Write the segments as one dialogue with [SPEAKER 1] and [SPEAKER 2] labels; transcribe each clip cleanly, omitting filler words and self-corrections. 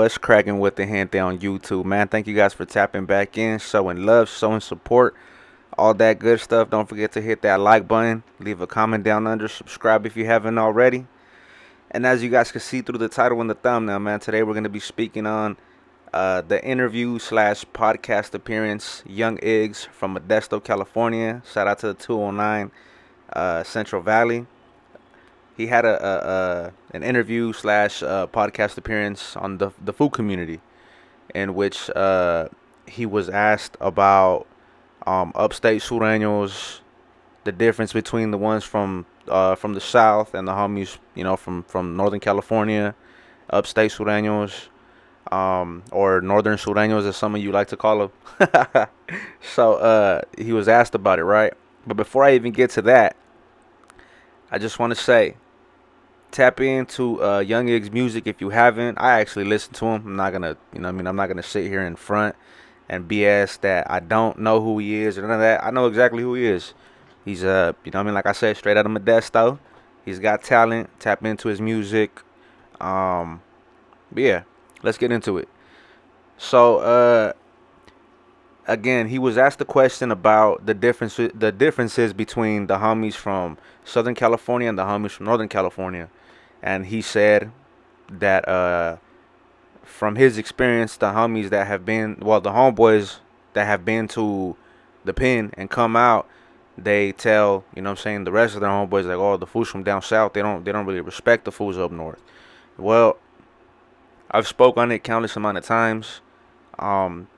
[SPEAKER 1] what's cracking with the gente on YouTube, man? Thank you guys for tapping back in, showing love, showing support, all that good stuff. Don't forget to hit that like button, leave a comment down under, subscribe if you haven't already. And as you guys can see through the title and the thumbnail, man, today we're going to be speaking on the interview slash podcast appearance, Young Iggz from Modesto, California. Shout out to the 209 Central Valley. He had an interview slash podcast appearance on the food community, in which he was asked about upstate sureños, the difference between the ones from the south and the homies, from Northern California, upstate sureños, or northern sureños, as some of you like to call them. So he was asked about it, right? But before I even get to that, I just want to say, tap into Young Iggz music if you haven't. I actually listen to him. I'm not gonna, I'm not gonna sit here in front and BS that I don't know who he is or none of that. I know exactly who he is. He's like I said, straight out of Modesto. He's got talent. Tap into his music. But yeah, let's get into it. So again, he was asked the question about the differences between the homies from Southern California and the homies from Northern California. And he said that from his experience, the homies that have been, the homeboys that have been to the pen and come out, they tell, the rest of their homeboys, like, oh, the fools from down south, they don't really respect the fools up north. Well, I've spoke on it countless amount of times.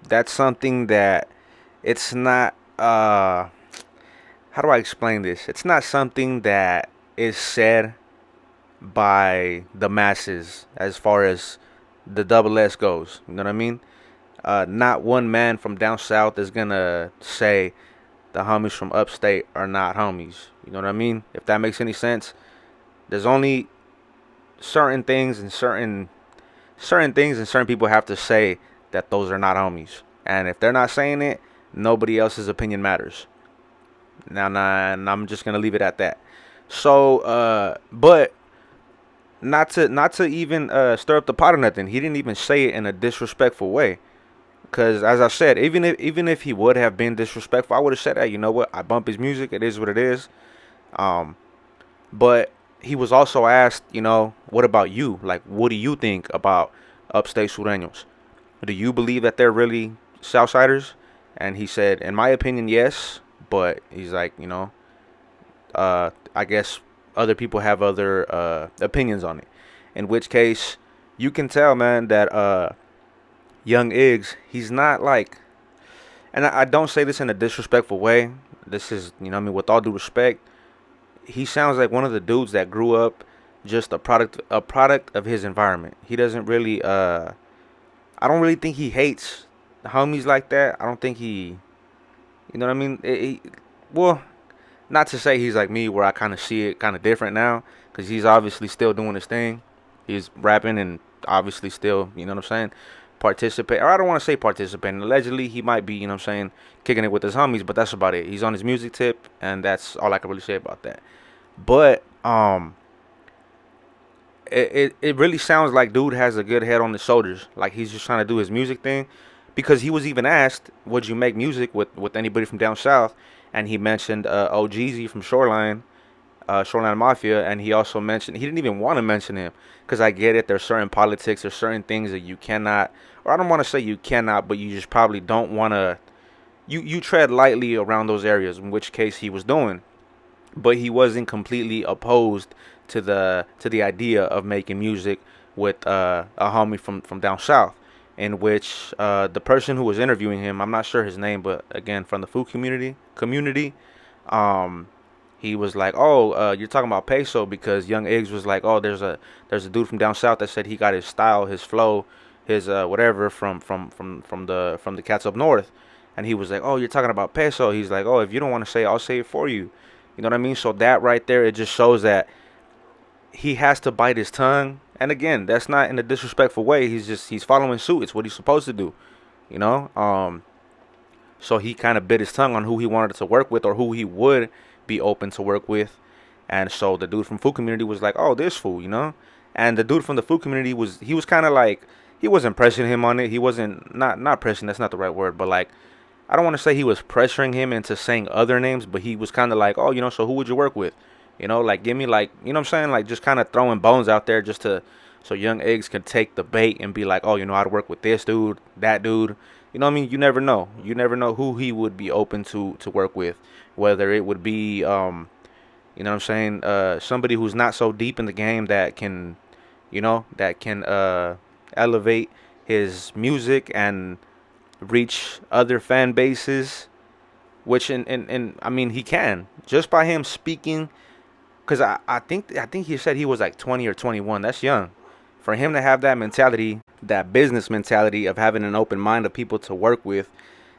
[SPEAKER 1] That's something that it's not, how do I explain this? It's not something that is said by the masses as far as the double S goes. You know what I mean? Not one man from down south is going to say the homies from upstate are not homies. You know what I mean? If that makes any sense. There's only certain things and certain people have to say that those are not homies. And if they're not saying it, nobody else's opinion matters. Now, and I'm just gonna leave it at that. So, but not to even stir up the pot or nothing. He didn't even say it in a disrespectful way. Cause as I said, even if he would have been disrespectful, I would have said, hey, you know what? I bump his music. It is what it is. But he was also asked, what about you? Like, what do you think about upstate sureños? Do you believe that they're really Southsiders? And he said, in my opinion, yes. But he's like, I guess other people have other opinions on it. In which case, you can tell, man, that Young Iggz, he's not like, and I don't say this in a disrespectful way. This is, with all due respect, he sounds like one of the dudes that grew up just a product of his environment. He doesn't really, I don't really think he hates the homies like that. I don't think he, you know what I mean? Well, not to say he's like me where I kind of see it kind of different now, because he's obviously still doing his thing. He's rapping and obviously still, you know what I'm saying, participate. Or I don't want to say participating. Allegedly, he might be, kicking it with his homies, but that's about it. He's on his music tip, and that's all I can really say about that. But it really sounds like dude has a good head on his shoulders. Like he's just trying to do his music thing. Because he was even asked, would you make music with anybody from down south? And he mentioned OGZ from Shoreline Mafia. And he also mentioned, he didn't even want to mention him. Because I get it, there's certain politics, there's certain things that you cannot, or I don't want to say you cannot, but you just probably don't want to, you tread lightly around those areas, in which case he was doing. But he wasn't completely opposed to the idea of making music with a homie from down south. In which the person who was interviewing him, I'm not sure his name, but again, from the food community, he was like, oh, you're talking about peso, because Young Iggz was like, oh, there's a dude from down south that said he got his style, his flow, his whatever from the cats up north. And he was like, oh, you're talking about peso. He's like, oh, if you don't want to say it, I'll say it for you. You know what I mean? So that right there, it just shows that he has to bite his tongue. And again, that's not in a disrespectful way. He's following suit. It's what he's supposed to do, So he kind of bit his tongue on who he wanted to work with or who he would be open to work with. And so the dude from food community was like, oh, this fool, And the dude from the food community was kind of like, he wasn't pressing him on it. He wasn't not pressing. That's not the right word, but like I don't want to say he was pressuring him into saying other names, but he was kind of like, oh, so who would you work with? Like give me like, what I'm saying, like just kind of throwing bones out there just to so young Iggz can take the bait and be like, oh, I'd work with this dude, that dude. You know what I mean? You never know. You never know who he would be open to work with, whether it would be you know what I'm saying, somebody who's not so deep in the game that can, elevate his music and reach other fan bases, which in I mean he can just by him speaking, because I think he said he was like 20 or 21. That's young for him to have that mentality, that business mentality of having an open mind of people to work with.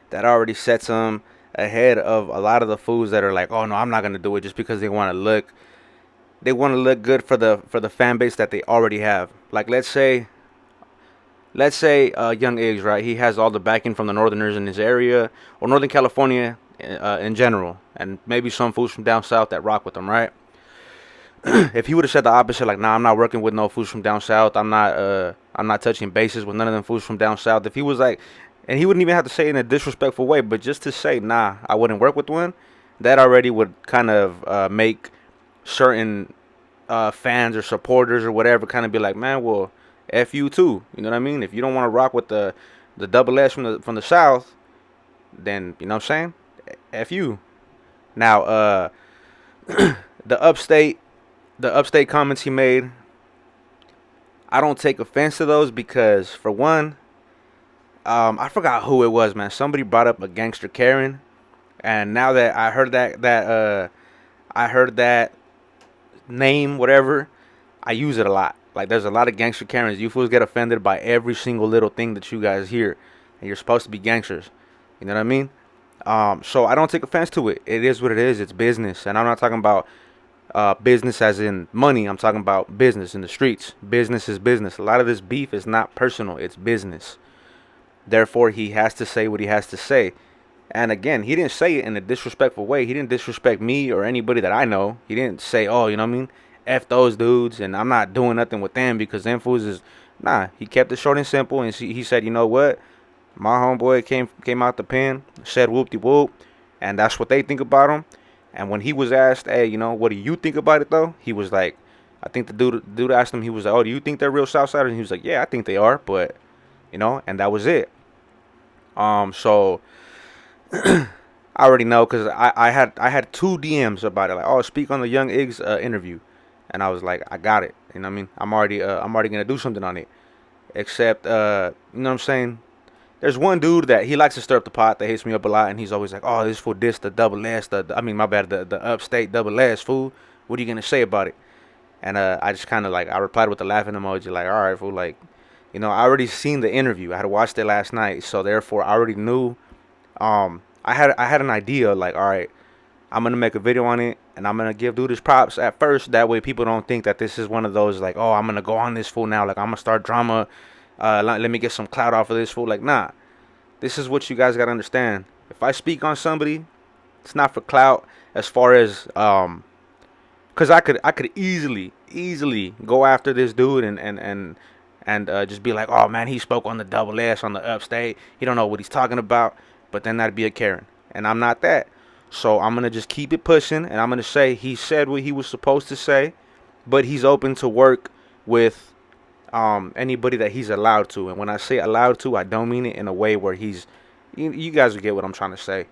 [SPEAKER 1] That already sets him ahead of a lot of the fools that are like, oh no, I'm not gonna do it just because they want to look good for the fan base that they already have. Like let's say young Iggz, right? He has all the backing from the Northerners in his area, or Northern California in general, and maybe some fools from down south that rock with him, right? If he would have said the opposite, like, nah, I'm not working with no fools from down south. I'm not touching bases with none of them fools from down south. If he was like, and he wouldn't even have to say it in a disrespectful way, but just to say, nah, I wouldn't work with one, that already would kind of make certain fans or supporters or whatever kind of be like, man, well, F you too. You know what I mean? If you don't want to rock with the double S from the south, then you know what I'm saying? F you. Now, the upstate comments he made, I don't take offense to those because for one, I forgot who it was, man. Somebody brought up a gangster Karen, and now that I heard that name, whatever, I use it a lot. Like there's a lot of gangster Karens. You fools get offended by every single little thing that you guys hear, and you're supposed to be gangsters. You know what I mean? So I don't take offense to it. It is what it is. It's business, and I'm not talking about business as in money. I'm talking about business in the streets. Business is business. A lot of this beef is not personal. It's business. Therefore, he has to say what he has to say. And again, he didn't say it in a disrespectful way. He didn't disrespect me or anybody that I know. He didn't say, oh, you know what I mean? F those dudes, and I'm not doing nothing with them because them fools is... Nah, he kept it short and simple, and he said, you know what? My homeboy came out the pen, said whoop-de-whoop, and that's what they think about him. And when he was asked, hey, what do you think about it, though? He was like, I think the dude asked him, he was like, oh, do you think they're real Southsiders? And he was like, yeah, I think they are, but, and that was it. So... I already know because I had 2 DMs about it, like, oh, speak on the young Iggz interview, and I was like, I got it. You know what I mean? I'm already gonna do something on it. Except you know what I'm saying? There's one dude that he likes to stir up the pot that hits me up a lot, and he's always like, oh, this fool this the double S, the Upstate double S fool. What are you gonna say about it? And I just kind of like I replied with the laughing emoji, like, all right, fool, like, I already seen the interview. I had watched it last night, so therefore I already knew. I had an idea, like, all right, I'm gonna make a video on it, and I'm gonna give dude his props at first. That way, people don't think that this is one of those like, oh, I'm gonna go on this fool now, like I'm gonna start drama. Let me get some clout off of this fool. Like, nah, this is what you guys gotta understand. If I speak on somebody, it's not for clout. As far as cause I could easily go after this dude and just be like, oh man, he spoke on the double S on the Upstate. He don't know what he's talking about. But then that'd be a Karen, and I'm not that. So I'm gonna just keep it pushing, and I'm gonna say he said what he was supposed to say, but he's open to work with anybody that he's allowed to. And when I say allowed to, I don't mean it in a way where he's. You guys will get what I'm trying to say.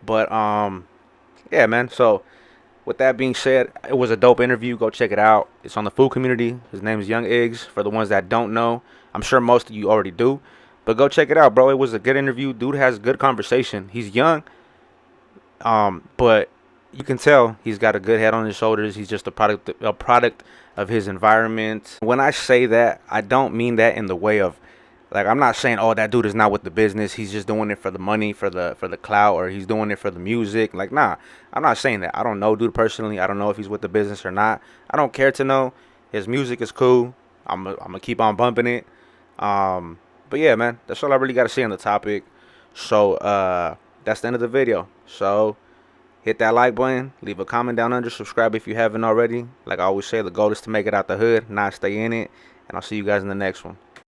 [SPEAKER 1] But yeah, man. So with that being said, it was a dope interview. Go check it out. It's on the food community. His name is Young Iggz. For the ones that don't know, I'm sure most of you already do. But go check it out, bro. It was a good interview. Dude has good conversation. He's young, but you can tell he's got a good head on his shoulders. He's just a product of his environment. When I say that, I don't mean that in the way of, like, I'm not saying, oh, that dude is not with the business. He's just doing it for the money, for the clout, or he's doing it for the music. Like, nah, I'm not saying that. I don't know dude personally. I don't know if he's with the business or not. I don't care to know. His music is cool. I'm gonna keep on bumping it. But yeah, man, that's all I really got to say on the topic. So that's the end of the video. So hit that like button, leave a comment down under, subscribe if you haven't already. Like I always say, the goal is to make it out the hood, not stay in it. And I'll see you guys in the next one.